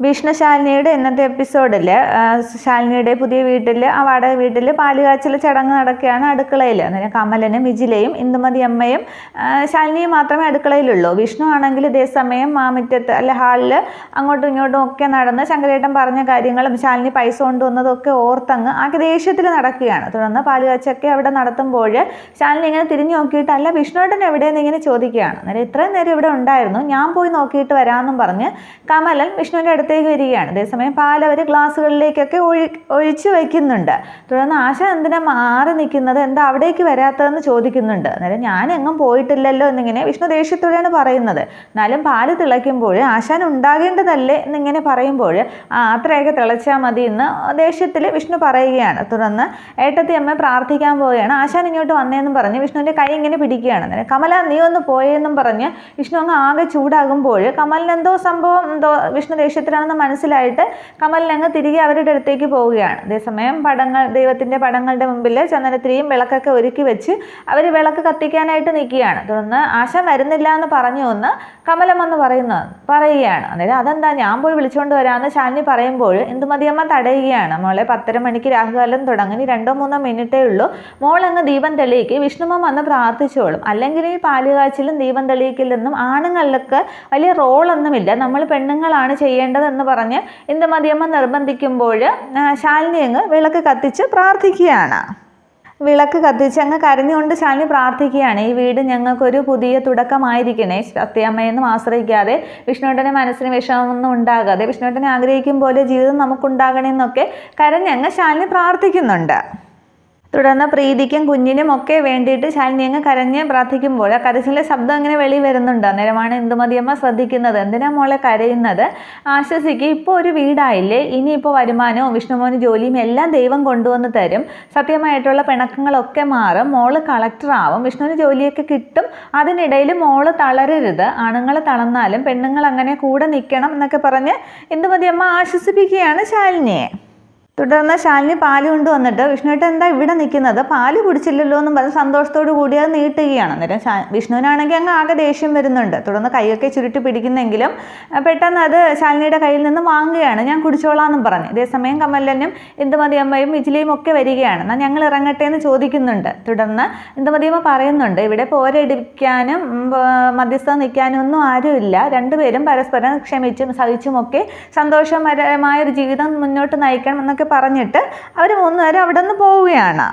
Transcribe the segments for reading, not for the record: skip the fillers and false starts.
വിഷ്ണുശാലിനിയുടെ ഇന്നത്തെ എപ്പിസോഡിൽ ശാലിനിയുടെ പുതിയ വീട്ടിൽ ആ വാടക വീട്ടിൽ പാലുകാച്ചൽ ചടങ്ങ് നടക്കുകയാണ് അടുക്കളയിൽ. അന്നേരം കമലനും വിജിലയും ഇന്ദുമതി അമ്മയും ശാലിനിയും മാത്രമേ അടുക്കളയിലുള്ളൂ. വിഷ്ണു ആണെങ്കിൽ ഇതേ സമയം മുറ്റത്ത് അല്ല ഹാളിൽ അങ്ങോട്ടും ഇങ്ങോട്ടും ഒക്കെ നടന്ന് ശങ്കരേട്ടൻ പറഞ്ഞ കാര്യങ്ങളും ശാലിനി പൈസ കൊണ്ടുവന്നതൊക്കെ ഓർത്തങ്ങ് ആകെ ദേഷ്യത്തിൽ നടക്കുകയാണ്. തുടർന്ന് പാലുകാച്ചൊക്കെ അവിടെ നടത്തുമ്പോൾ ശാലിനി ഇങ്ങനെ തിരിഞ്ഞു നോക്കിയിട്ട് അല്ല വിഷ്ണുവേട്ടൻ എവിടെയെന്ന് ഇങ്ങനെ ചോദിക്കുകയാണ്. അന്നേരം ഇത്രയും നേരം ഇവിടെ ഉണ്ടായിരുന്നു, ഞാൻ പോയി നോക്കിയിട്ട് വരാമെന്നും പറഞ്ഞ് കമലൻ വിഷ്ണുവിൻ്റെ അടുത്തേക്ക് വരികയാണ്. അതേസമയം പാലവർ ഗ്ലാസ്സുകളിലേക്കൊക്കെ ഒഴിച്ചു വയ്ക്കുന്നുണ്ട്. തുടർന്ന് ആശ എന്തിനാ മാറി നിൽക്കുന്നത്, എന്താ അവിടേക്ക് വരാത്തതെന്ന് ചോദിക്കുന്നുണ്ട്. അന്നേരം ഞാൻ എങ്ങും പോയിട്ടില്ലല്ലോ എന്നിങ്ങനെ വിഷ്ണു ദേഷ്യത്തോടെയാണ് പറയുന്നത്. എന്നാലും പാല് തിളയ്ക്കുമ്പോൾ ആശാൻ ഉണ്ടാകേണ്ടതല്ലേ എന്നിങ്ങനെ പറയുമ്പോൾ അത്രയൊക്കെ തിളച്ചാൽ മതി എന്ന് ദേഷ്യത്തിൽ വിഷ്ണു പറയുകയാണ്. തുടർന്ന് ഏട്ടത്തി അമ്മ പ്രാർത്ഥിക്കാൻ പോവുകയാണ്. ആശാൻ ഇങ്ങോട്ട് വന്നേന്നും പറഞ്ഞ് വിഷ്ണുവിൻ്റെ കൈ ഇങ്ങനെ പിടിക്കുകയാണ്. അന്നേരം കമല നീ ഒന്ന് പോയെന്നും പറഞ്ഞ് വിഷ്ണു അങ്ങ് ആകെ ചൂടാകുമ്പോൾ കമലിന് എന്തോ സംഭവം വിഷ്ണു ദേഷ്യത്തിലാണെന്ന് മനസ്സിലായിട്ട് കമലിനങ്ങ് തിരികെ അവരുടെ അടുത്തേക്ക് പോവുകയാണ്. അതേസമയം ദൈവത്തിൻ്റെ പടങ്ങളുടെ മുമ്പിൽ ചന്ദനത്തിരിയും വിളക്കൊക്കെ ഒരുക്കി വെച്ച് അവർ വിളക്ക് കത്തിക്കാനായിട്ട് നിൽക്കുകയാണ്. തുടർന്ന് ആശ വരുന്നില്ല എന്ന് പറഞ്ഞു എന്ന് കമലം എന്ന് പറയുകയാണ്. അന്നേരം അതെന്താ ഞാൻ പോയി വിളിച്ചുകൊണ്ട് വരാമെന്ന് ശാലിനി പറയുമ്പോൾ ഇന്ദുമതിയമ്മ തടയുകയാണ്. മോളെ 10:30 മണിക്ക് രാഹുകാലം തുടങ്ങി, 2-3 മിനിറ്റേ ഉള്ളൂ, മോളങ്ങ് ദീപം തെളിയിക്ക്, വിഷ്ണുമ വന്ന് പ്രാർത്ഥിച്ചോളും. അല്ലെങ്കിൽ ഈ പാലുകാച്ചിലും ദീപം തെളിയിക്കലെന്നും ആണുങ്ങൾക്ക് വലിയ റോളൊന്നുമില്ല, നമ്മൾ പെണ്ണുങ്ങളാണ് ചെയ്യേണ്ടതെന്ന് പറഞ്ഞ് ഇന്ദുമതിയമ്മ നിർബന്ധിക്കുമ്പോൾ ശാലിനി അങ്ങ് വിളക്ക് കത്തിച്ച് പ്രാർത്ഥിക്കുകയാണ്. വിളക്ക് കത്തിച്ച് അങ്ങ് കരഞ്ഞുകൊണ്ട് ശാലിനി പ്രാർത്ഥിക്കുകയാണ്. ഈ വീട് ഞങ്ങൾക്കൊരു പുതിയ തുടക്കമായിരിക്കണേ, സത്യാമ്മയെന്നും ആശ്രയിക്കാതെ, വിഷ്ണുവേട്ടൻ്റെ മനസ്സിന് വിഷമമൊന്നും ഉണ്ടാകാതെ, വിഷ്ണുവേട്ടനെ ആഗ്രഹിക്കും പോലെ ജീവിതം നമുക്കുണ്ടാകണമെന്നൊക്കെ കരഞ്ഞങ്ങ് ശാലിനി പ്രാർത്ഥിക്കുന്നുണ്ട്. തുടർന്ന് പ്രീതിക്കും കുഞ്ഞിനും ഒക്കെ വേണ്ടിയിട്ട് ശാലിനി അങ്ങ് കരഞ്ഞ് പ്രാർത്ഥിക്കുമ്പോൾ ആ കരച്ചിലെ ശബ്ദം ഇങ്ങനെ വെളി വരുന്നുണ്ട്. അന്നേരമാണ് ഇന്ദുമതിയമ്മ ശ്രദ്ധിക്കുന്നത്. എന്തിനാ മോളെ കരയുന്നത്, ആശ്വസിക്ക്, ഇപ്പോൾ ഒരു വീടായില്ലേ, ഇനിയിപ്പോൾ വരുമാനവും വിഷ്ണുമോന് ജോലിയും എല്ലാം ദൈവം കൊണ്ടുവന്ന് തരും, സത്യമായിട്ടുള്ള പിണക്കങ്ങളൊക്കെ മാറും, മോള് കളക്ടറാവും, വിഷ്ണുവിന് ജോലിയൊക്കെ കിട്ടും, അതിനിടയിൽ മോള് തളരരുത്, ആണുങ്ങൾ തളർന്നാലും പെണ്ണുങ്ങൾ അങ്ങനെ കൂടെ നിൽക്കണം എന്നൊക്കെ പറഞ്ഞ് ഇന്ദുമതിയമ്മ ആശ്വസിപ്പിക്കുകയാണ് ശാലിനിയെ. തുടർന്ന് ശാലിനി പാല് കൊണ്ടുവന്നിട്ട് വിഷ്ണുവേട്ടൻ എന്താ ഇവിടെ നിൽക്കുന്നത്, പാല് കുടിച്ചില്ലല്ലോ എന്നും പറഞ്ഞ് സന്തോഷത്തോടു കൂടി അത് നീട്ടുകയാണ്. അന്നേരം വിഷ്ണുവിനാണെങ്കിൽ അങ്ങ് ആകെ ദേഷ്യം വരുന്നുണ്ട്. തുടർന്ന് കൈയൊക്കെ ചുരുട്ടി പിടിക്കുന്നെങ്കിലും പെട്ടെന്ന് അത് ശാലിനിയുടെ കയ്യിൽ നിന്ന് വാങ്ങുകയാണ്. ഞാൻ കുടിച്ചോളാമെന്നും പറഞ്ഞ്. അതേസമയം കമലനും ഇന്ദുമതിയമ്മയും വിജിലയും ഒക്കെ വരികയാണ്. എന്നാൽ ഞങ്ങൾ ഇറങ്ങട്ടെ എന്ന് ചോദിക്കുന്നുണ്ട്. തുടർന്ന് ഇന്ദുമതിയമ്മ പറയുന്നുണ്ട് ഇവിടെ പോരടിക്കാനും മധ്യസ്ഥം നിൽക്കാനും ഒന്നും ആരുമില്ല, രണ്ടുപേരും പരസ്പരം ക്ഷമിച്ചും സഹിച്ചുമൊക്കെ സന്തോഷകരമായൊരു ജീവിതം മുന്നോട്ട് നയിക്കണം എന്നൊക്കെ പറഞ്ഞിട്ട് അവർ 3 പേരും അവിടെ നിന്ന് പോവുകയാണ്.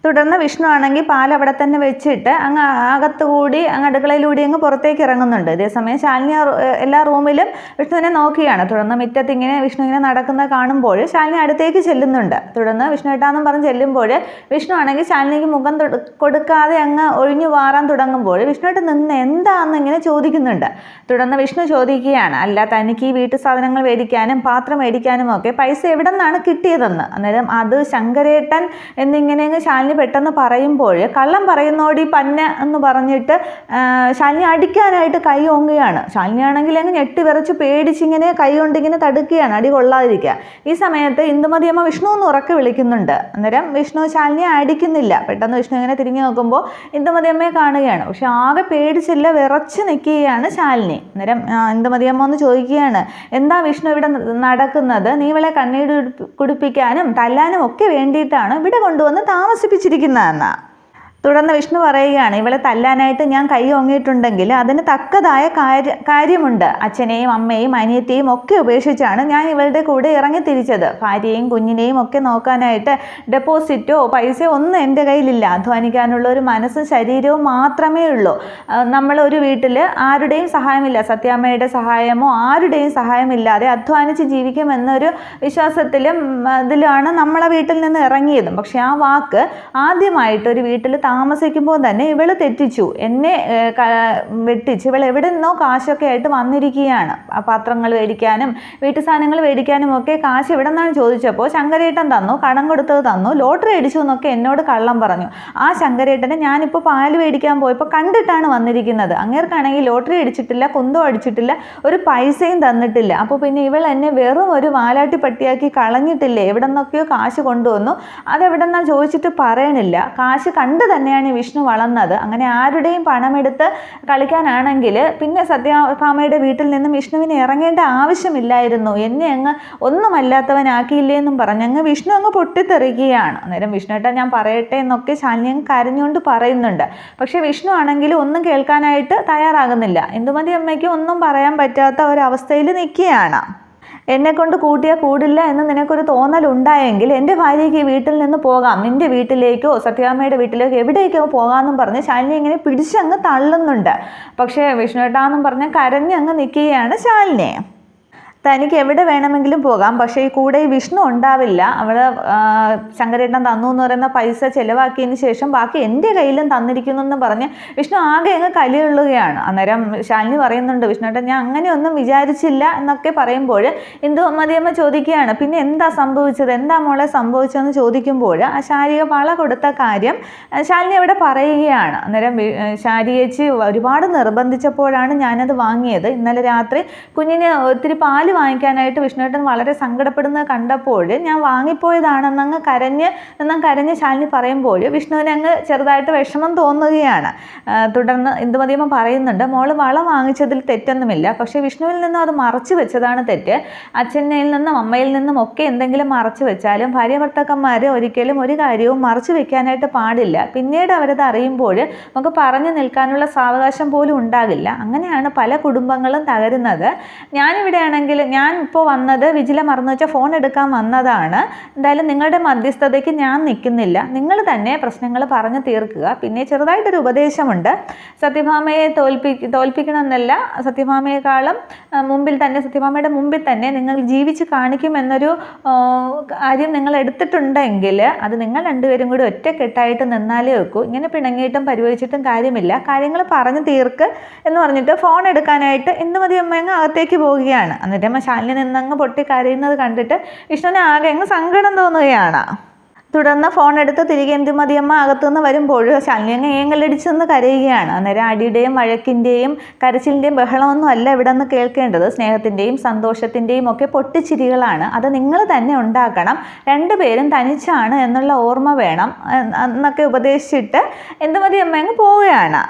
തുടർന്ന് വിഷ്ണു ആണെങ്കിൽ പാൽ അവിടെ തന്നെ വെച്ചിട്ട് അങ്ങ് അകത്തുകൂടി അങ്ങ് അടുക്കളയിലൂടെ അങ്ങ് പുറത്തേക്ക് ഇറങ്ങുന്നുണ്ട്. ഇതേസമയം ശാലിനി എല്ലാ റൂമിലും വിഷ്ണുവിനെ നോക്കുകയാണ്. തുടർന്ന് മുറ്റത്ത് ഇങ്ങനെ വിഷ്ണു ഇങ്ങനെ നടക്കുന്നത് കാണുമ്പോൾ ശാലിനി അടുത്തേക്ക് ചെല്ലുന്നുണ്ട്. തുടർന്ന് വിഷ്ണു ഏട്ടാന്നും പറഞ്ഞ് ചെല്ലുമ്പോൾ വിഷ്ണു ആണെങ്കിൽ ശാലിനിക്ക് മുഖം കൊടുക്കാതെ അങ്ങ് ഒഴിഞ്ഞു മാറാൻ തുടങ്ങുമ്പോൾ വിഷ്ണുവേട്ടൻ നിന്ന് എന്താണെന്ന് ഇങ്ങനെ ചോദിക്കുന്നുണ്ട്. തുടർന്ന് വിഷ്ണു ചോദിക്കുകയാണ് അല്ല തനിക്ക് ഈ വീട്ടു സാധനങ്ങൾ മേടിക്കാനും പാത്രം മേടിക്കാനും ഒക്കെ പൈസ എവിടെ നിന്നാണ് കിട്ടിയതെന്ന്. അന്നേരം അത് ശങ്കരേട്ടൻ എന്നിങ്ങനെ ശാലിനി പെട്ടെന്ന് പറയുമ്പോൾ കള്ളം പറയുന്നോടി പന്ന എന്ന് പറഞ്ഞിട്ട് ശാലിനി അടിക്കാനായിട്ട് കൈ ഓങ്ങുകയാണ്. ശാലിനിയാണെങ്കിൽ അങ്ങ് ഞെട്ടി വിറച്ച് പേടിച്ചിങ്ങനെ കൈ കൊണ്ടിങ്ങനെ തടുക്കുകയാണ് അടി കൊള്ളാതിരിക്കുക. ഈ സമയത്ത് ഇന്ദുമതിയമ്മ വിഷ്ണു എന്ന് ഉറക്കെ വിളിക്കുന്നുണ്ട്. അന്നേരം വിഷ്ണു ശാലിനിയെ അടിക്കുന്നില്ല. പെട്ടെന്ന് വിഷ്ണു ഇങ്ങനെ തിരിഞ്ഞു നോക്കുമ്പോൾ ഇന്ദുമതിയമ്മയെ കാണുകയാണ്. പക്ഷെ ആകെ പേടിച്ചില്ല, വിറച്ച് നിൽക്കുകയാണ് ശാലിനി. അന്നേരം ഇന്ദുമതിയമ്മ ഒന്ന് ചോദിക്കുകയാണ് എന്താ വിഷ്ണു ഇവിടെ നടക്കുന്നത്, നീ ഇവളെ കണ്ണീര് കുടിപ്പിക്കാനും തല്ലാനും ഒക്കെ വേണ്ടിയിട്ടാണ് ഇവിടെ കൊണ്ടുവന്ന് താമസിപ്പിച്ചിരിക്കുന്നതെന്നാ. തുടർന്ന് വിഷ്ണു പറയുകയാണ് ഇവളെ തല്ലാനായിട്ട് ഞാൻ കൈ ഓങ്ങിയിട്ടുണ്ടെങ്കിൽ അതിന് തക്കതായ കാര്യമുണ്ട്. അച്ഛനെയും അമ്മയും അനിയത്തെയും ഒക്കെ ഉപേക്ഷിച്ചാണ് ഞാൻ ഇവളുടെ കൂടെ ഇറങ്ങി തിരിച്ചത്. ഭാര്യയെയും കുഞ്ഞിനെയും ഒക്കെ നോക്കാനായിട്ട് ഡെപ്പോസിറ്റോ പൈസയോ ഒന്നും എൻ്റെ കയ്യിലില്ല. അധ്വാനിക്കാനുള്ള ഒരു മനസ്സും ശരീരവും മാത്രമേ ഉള്ളൂ. നമ്മളൊരു വീട്ടിൽ ആരുടെയും സഹായമില്ല, സത്യാമ്മയുടെ സഹായമോ ആരുടെയും സഹായമില്ലാതെ അധ്വാനിച്ച് ജീവിക്കുമെന്നൊരു വിശ്വാസത്തിലും ഇതിലാണ് നമ്മളെ വീട്ടിൽ നിന്ന് ഇറങ്ങിയതും. പക്ഷെ ആ വാക്ക് ആദ്യമായിട്ടൊരു വീട്ടിൽ താമസിക്കുമ്പോൾ തന്നെ ഇവള് തെറ്റിച്ചു, എന്നെ വെട്ടിച്ച് ഇവൾ എവിടെ നിന്നോ കാശൊക്കെ ആയിട്ട് വന്നിരിക്കുകയാണ്. പാത്രങ്ങൾ മേടിക്കാനും വീട്ടു സാധനങ്ങൾ മേടിക്കാനും ഒക്കെ കാശ് എവിടെ നിന്നാണ് ചോദിച്ചപ്പോൾ ശങ്കരേട്ടൻ തന്നു, കടം കൊടുത്തത് തന്നു, ലോട്ടറി അടിച്ചു എന്നൊക്കെ എന്നോട് കള്ളം പറഞ്ഞു. ആ ശങ്കരേട്ടനെ ഞാനിപ്പോൾ പാല് മേടിക്കാൻ പോയപ്പോൾ കണ്ടിട്ടാണ് വന്നിരിക്കുന്നത്. അങ്ങേർക്കാണെങ്കിൽ ലോട്ടറി അടിച്ചിട്ടില്ല, കുന്തം അടിച്ചിട്ടില്ല, ഒരു പൈസയും തന്നിട്ടില്ല. അപ്പോൾ പിന്നെ ഇവൾ എന്നെ വെറും ഒരു വാലാട്ടി പട്ടിയാക്കി കളഞ്ഞിട്ടില്ലേ, എവിടെ നിന്നൊക്കെയോ കാശ് കൊണ്ടുവന്നു, അതെവിടെ നിന്നാണ് ചോദിച്ചിട്ട് പറയണില്ല, കാശ് കണ്ടു തന്നെ തന്നെയാണ് ഈ വിഷ്ണു വളർന്നത്. അങ്ങനെ ആരുടെയും പണമെടുത്ത് കളിക്കാനാണെങ്കിൽ പിന്നെ സത്യഭാമയുടെ വീട്ടിൽ നിന്നും വിഷ്ണുവിന് ഇറങ്ങേണ്ട ആവശ്യമില്ലായിരുന്നു, എന്നെ അങ്ങ് ഒന്നുമല്ലാത്തവനാക്കിയില്ലേ എന്നും പറഞ്ഞ് അങ്ങ് വിഷ്ണു അങ്ങ് പൊട്ടിത്തെറിക്കുകയാണ്. അന്നേരം വിഷ്ണുവേട്ടാ ഞാൻ പറയട്ടെ എന്നൊക്കെ ശാലിനി അങ്ങ് കരഞ്ഞുകൊണ്ട് പറയുന്നുണ്ട്. പക്ഷെ വിഷ്ണു ആണെങ്കിൽ ഒന്നും കേൾക്കാനായിട്ട് തയ്യാറാകുന്നില്ല. ഇന്ദുമതി അമ്മയ്ക്ക് ഒന്നും പറയാൻ പറ്റാത്ത ഒരവസ്ഥയിൽ നിൽക്കുകയാണ്. എന്നെക്കൊണ്ട് കൂട്ടിയാൽ കൂടില്ല എന്ന് നിനക്കൊരു തോന്നലുണ്ടായെങ്കിൽ എൻ്റെ ഭാര്യയ്ക്ക് ഈ വീട്ടിൽ നിന്ന് പോകാം, നിൻ്റെ വീട്ടിലേക്കോ സത്യഭാമയുടെ വീട്ടിലേക്കോ എവിടേക്കോ പോകാമെന്നും പറഞ്ഞ് ശാലിനി ഇങ്ങനെ പിടിച്ചങ്ങ് തള്ളുന്നുണ്ട്. പക്ഷേ വിഷ്ണുവേട്ടാന്നും പറഞ്ഞ് കരഞ്ഞ് അങ്ങ് നിൽക്കുകയാണ് ശാലിനി. തനിക്ക് എവിടെ വേണമെങ്കിലും പോകാം, പക്ഷേ ഈ കൂടെ ഈ വിഷ്ണു ഉണ്ടാവില്ല. അവിടെ ശങ്കരേട്ടൻ തന്നു എന്ന് പറയുന്ന പൈസ ചിലവാക്കിയതിന് ശേഷം ബാക്കി എൻ്റെ കയ്യിലും തന്നിരിക്കുന്നു എന്ന് പറഞ്ഞ് വിഷ്ണു ആകെ അങ്ങ് കലിയുള്ളുകയാണ്. അന്നേരം ശാലിനി പറയുന്നുണ്ട്, വിഷ്ണുവേട്ടൻ ഞാൻ അങ്ങനെയൊന്നും വിചാരിച്ചില്ല എന്നൊക്കെ പറയുമ്പോൾ ഇന്ദുമതിയമ്മ ചോദിക്കുകയാണ്, പിന്നെ എന്താ സംഭവിച്ചത്, എന്താ മോളെ സംഭവിച്ചതെന്ന് ചോദിക്കുമ്പോൾ ആ ശാരിക വള കൊടുത്ത കാര്യം ശാലിനി അവിടെ പറയുകയാണ്. അന്നേരം ശാരിയേച്ചി ഒരുപാട് നിർബന്ധിച്ചപ്പോഴാണ് ഞാനത് വാങ്ങിയത്. ഇന്നലെ രാത്രി കുഞ്ഞിന് ഒത്തിരി പാല് വാങ്ങിക്കാനായിട്ട് വിഷ്ണുവേട്ടൻ വളരെ സങ്കടപ്പെടുന്നത് കണ്ടപ്പോൾ ഞാൻ വാങ്ങിപ്പോയതാണെന്നങ്ങ് കരഞ്ഞ് ശാലിനി പറയുമ്പോൾ വിഷ്ണുവിന് അങ്ങ് ചെറുതായിട്ട് വിഷമം തോന്നുകയാണ്. തുടർന്ന് ഇന്ദുമതിയമ്മ പറയുന്നുണ്ട്, മോള് വള വാങ്ങിച്ചതിൽ തെറ്റൊന്നുമില്ല, പക്ഷേ വിഷ്ണുവിൽ നിന്നും അത് മറച്ചു വെച്ചതാണ് തെറ്റ്. അച്ഛനയിൽ നിന്നും അമ്മയിൽ നിന്നും ഒക്കെ എന്തെങ്കിലും മറച്ചു വെച്ചാലും ഭാര്യ ഭർത്താക്കന്മാർ ഒരിക്കലും ഒരു കാര്യവും മറച്ചു വെക്കാനായിട്ട് പാടില്ല. പിന്നീട് അവരത് അറിയുമ്പോൾ നമുക്ക് പറഞ്ഞു നിൽക്കാനുള്ള സാവകാശം പോലും ഉണ്ടാകില്ല. അങ്ങനെയാണ് പല കുടുംബങ്ങളും തകരുന്നത്. ഞാനിവിടെ ആണെങ്കിൽ ഞാൻ ഇപ്പോൾ വന്നത് വിജില മറന്നു വെച്ചാൽ ഫോൺ എടുക്കാൻ വന്നതാണ്. എന്തായാലും നിങ്ങളുടെ മധ്യസ്ഥതയ്ക്ക് ഞാൻ നിൽക്കുന്നില്ല, നിങ്ങൾ തന്നെ പ്രശ്നങ്ങൾ പറഞ്ഞു തീർക്കുക. പിന്നെ ചെറുതായിട്ടൊരു ഉപദേശമുണ്ട്, സത്യഭാമയെ തോൽപ്പിക്കണമെന്നല്ല, സത്യഭാമയെക്കാളും സത്യഭാമയുടെ മുമ്പിൽ തന്നെ നിങ്ങൾ ജീവിച്ച് കാണിക്കുമെന്നൊരു കാര്യം നിങ്ങൾ എടുത്തിട്ടുണ്ടെങ്കിൽ അത് നിങ്ങൾ രണ്ടുപേരും കൂടി ഒറ്റക്കെട്ടായിട്ട് നിന്നാലേ വെക്കൂ. ഇങ്ങനെ പിണങ്ങിയിട്ടും പരിവഹിച്ചിട്ടും കാര്യമില്ല, കാര്യങ്ങൾ പറഞ്ഞു തീർക്ക് എന്ന് പറഞ്ഞിട്ട് ഫോൺ എടുക്കാനായിട്ട് ഇന്ദുമതി അമ്മയങ്ങ് അകത്തേക്ക് പോവുകയാണ്. എന്നിട്ട് ശാലിനി നിന്നങ്ങ് പൊട്ടിക്കരയുന്നത് കണ്ടിട്ട് വിഷ്ണുവിന് ആകെ അങ്ങ് സങ്കടം തോന്നുകയാണ്. തുടർന്ന് ഫോൺ എടുത്ത് തിരികെ ഇന്ദുമതിയമ്മ അകത്തുനിന്ന് വരുമ്പോൾ ശാലിനി അങ്ങ് ഏങ്ങലടിച്ചെന്ന് കരയുകയാണ്. അന്നേരം അടിയുടെയും വഴക്കിൻ്റെയും കരച്ചിലിൻ്റെയും ബഹളമൊന്നും അല്ല ഇവിടെ നിന്ന് കേൾക്കേണ്ടത്, സ്നേഹത്തിൻ്റെയും സന്തോഷത്തിൻ്റെയും ഒക്കെ പൊട്ടിച്ചിരികളാണ്. അത് നിങ്ങൾ തന്നെ ഉണ്ടാക്കണം, രണ്ടുപേരും തനിച്ചാണ് എന്നുള്ള ഓർമ്മ വേണം എന്നൊക്കെ ഉപദേശിച്ചിട്ട് ഇന്ദുമതിയമ്മ അങ്ങ് പോവുകയാണ്.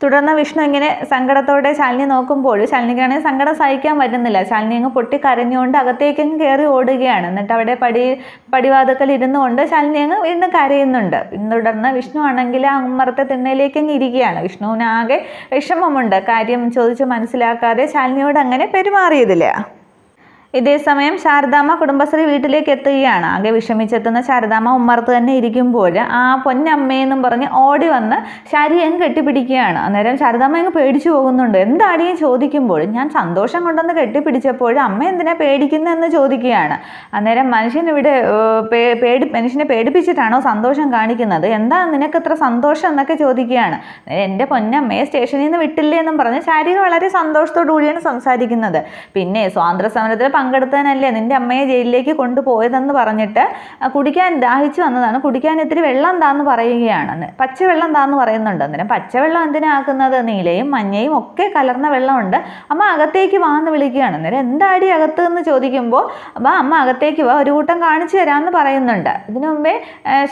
തുടർന്ന് വിഷ്ണു ഇങ്ങനെ സങ്കടത്തോടെ ശാലിനി നോക്കുമ്പോൾ ശാലിനിക്കാണെങ്കിൽ സങ്കടം സഹിക്കാൻ പറ്റുന്നില്ല. ശാലിനി അങ്ങ് പൊട്ടി കരഞ്ഞുകൊണ്ട് അകത്തേക്കങ്ങ് കയറി ഓടുകയാണ്. എന്നിട്ട് അവിടെ പടിവാതുക്കൽ ഇരുന്നുകൊണ്ട് ശാലിനി അങ്ങ് വീണ്ടും കരയുന്നുണ്ട്. തുടർന്ന് വിഷ്ണു ആണെങ്കിൽ ആ ഉമ്മറത്തെ തിണ്ണയിലേക്ക് അങ്ങ് ഇരിക്കുകയാണ്. വിഷ്ണുവിനാകെ വിഷമമുണ്ട്, കാര്യം ചോദിച്ച് മനസ്സിലാക്കാതെ ശാലിനിയോട് അങ്ങനെ പെരുമാറിയതില്ല. ഇതേസമയം ശാരദാമ്മ കുടുംബശ്രീ വീട്ടിലേക്ക് എത്തുകയാണ്. ആകെ വിഷമിച്ചെത്തുന്ന ശാരദാമ്മ ഉമ്മറത്ത് തന്നെ ഇരിക്കുമ്പോൾ ആ പൊന്നമ്മയെന്നും പറഞ്ഞ് ഓടി വന്ന് ശാരിയെ അങ്ങ് കെട്ടിപ്പിടിക്കുകയാണ്. അന്നേരം ശാരദാമ്മ അങ്ങ് പേടിച്ചു പോകുന്നുണ്ട്. എന്താടിയും ചോദിക്കുമ്പോൾ ഞാൻ സന്തോഷം കൊണ്ടൊന്ന് കെട്ടിപ്പിടിച്ചപ്പോൾ അമ്മ എന്തിനാ പേടിക്കുന്നതെന്ന് ചോദിക്കുകയാണ്. അന്നേരം മനുഷ്യനെ പേടിപ്പിച്ചിട്ടാണോ സന്തോഷം കാണിക്കുന്നത്, എന്താ നിനക്ക് ഇത്ര സന്തോഷം എന്നൊക്കെ ചോദിക്കുകയാണ്. എൻ്റെ പൊന്നമ്മയെ സ്റ്റേഷനിൽ നിന്ന് വിട്ടില്ലേ എന്നും പറഞ്ഞ് ശാരിക വളരെ സന്തോഷത്തോടു കൂടിയാണ് സംസാരിക്കുന്നത്. പിന്നെ സ്വാതന്ത്ര്യ സമരത്തിൽ പങ്കെടുത്തതിനല്ലേ നിന്റെ അമ്മയെ ജയിലിലേക്ക് കൊണ്ടുപോയതെന്ന് പറഞ്ഞിട്ട് കുടിക്കാൻ ദാഹിച്ചു വന്നതാണ്, കുടിക്കാൻ ഇത്തിരി വെള്ളം താന്ന് പറയുകയാണ്. പച്ചവെള്ളം താന്ന് പറയുന്നുണ്ട്. അന്നേരം പച്ചവെള്ളം എന്തിനാക്കുന്നത്, നീലയും മഞ്ഞയും ഒക്കെ കലർന്ന വെള്ളമുണ്ട്, അമ്മ അകത്തേക്ക് വാന്ന് വിളിക്കുകയാണ്. അന്നേരം എന്താടി അകത്ത് എന്ന് ചോദിക്കുമ്പോൾ അമ്മ അകത്തേക്ക് വാ, ഒരു കൂട്ടം കാണിച്ചു തരാമെന്ന് പറയുന്നുണ്ട്. ഇതിനു മുമ്പേ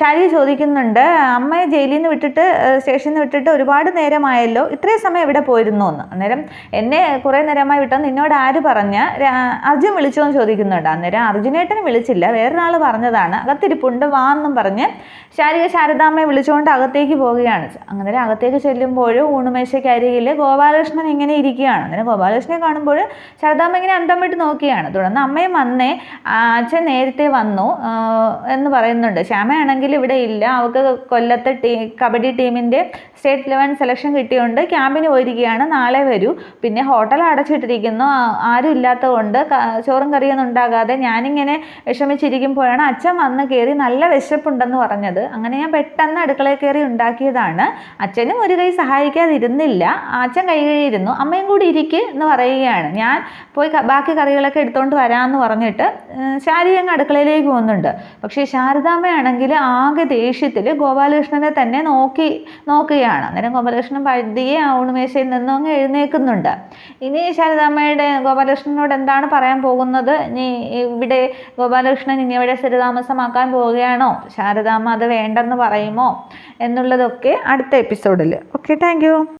ശാരിക ചോദിക്കുന്നുണ്ട്, അമ്മയെ ജയിലിൽ നിന്ന് വിട്ടിട്ട് സ്റ്റേഷനിൽ നിന്ന് വിട്ടിട്ട് ഒരുപാട് നേരമായല്ലോ, ഇത്രയും സമയം എവിടെ പോയിരുന്നു എന്ന്. അന്നേരം എന്നെ കുറേ നേരമായി വിട്ടെന്ന് നിന്നോട് ആര് പറഞ്ഞ, അർജുൻ വിളിച്ചോ എന്ന് ചോദിക്കുന്നുണ്ട്. അന്നേരം അർജുനേട്ടനെ വിളിച്ചില്ല, വേറൊരാൾ പറഞ്ഞതാണ്, അകത്തിരിപ്പുണ്ട് വാ എന്നും പറഞ്ഞ് ശാരിക ശാരദാമ്മയെ വിളിച്ചുകൊണ്ട് അകത്തേക്ക് പോവുകയാണ്. അന്നേരം അകത്തേക്ക് ചെല്ലുമ്പോൾ ഊണുമേശയ്ക്കരികിൽ ഗോപാലകൃഷ്ണൻ ഇങ്ങനെ ഇരിക്കുകയാണ്. അന്നേരം ഗോപാലകൃഷ്ണനെ കാണുമ്പോൾ ശാരദാമ്മ ഇങ്ങനെ അന്തം വിട്ട് നോക്കിയാണ്. തുടർന്ന് അമ്മയും വന്നേ, അച്ഛൻ നേരത്തെ വന്നു എന്ന് പറയുന്നുണ്ട്. ശ്യാമയാണെങ്കിൽ ഇവിടെ ഇല്ല, അവൾക്ക് കൊല്ലത്തെ കബഡി ടീമിൻ്റെ സ്റ്റേറ്റ് 11 സെലക്ഷൻ കിട്ടിയുകൊണ്ട് ക്യാമ്പിന് പോയിരിക്കുകയാണ്, നാളെ വരൂ. പിന്നെ ഹോട്ടൽ അടച്ചിട്ടിരിക്കുന്നു, ആരും ഇല്ലാത്തത് കൊണ്ട് ചോറും കറിയൊന്നും ഉണ്ടാകാതെ ഞാനിങ്ങനെ വിഷമിച്ചിരിക്കുമ്പോഴാണ് അച്ഛൻ വന്ന് കയറി നല്ല വിശപ്പുണ്ടെന്ന് പറഞ്ഞത്. അങ്ങനെ ഞാൻ പെട്ടെന്ന് അടുക്കളയിൽ കയറി ഉണ്ടാക്കിയതാണ്. അച്ഛനും ഒരു കൈ സഹായിക്കാതിരുന്നില്ല, അച്ഛൻ കൈ കഴിയിരുന്നു, അമ്മയും കൂടി ഇരിക്ക് എന്ന് പറയുകയാണ്. ഞാൻ പോയി ബാക്കി കറികളൊക്കെ എടുത്തുകൊണ്ട് വരാമെന്ന് പറഞ്ഞിട്ട് ശാരി അങ്ങ് അടുക്കളയിലേക്ക് പോകുന്നുണ്ട്. പക്ഷേ ശാരദാമ്മയാണെങ്കിൽ ആകെ ദേഷ്യത്തിൽ ഗോപാലകൃഷ്ണനെ തന്നെ നോക്കുകയാണ്. അന്നേരം ഗോപാലകൃഷ്ണൻ പതിയെ ആ ഊണുമേശയിൽ നിന്നും അങ്ങ് എഴുന്നേൽക്കുന്നുണ്ട്. ഇനി ശാരദാമ്മയുടെ ഗോപാലകൃഷ്ണനോട് എന്താണ് പറയാൻ പോകുന്നത് പോകുന്നത്? ഇനി ഇവിടെ ഗോപാലകൃഷ്ണൻ ഇനി ഇവിടെ സ്ഥിരതാമസമാക്കാൻ പോവുകയാണോ? ശാരദാമ്മ അത് വേണ്ടെന്ന് പറയുമോ എന്നുള്ളതൊക്കെ അടുത്ത എപ്പിസോഡിൽ. Okay, thank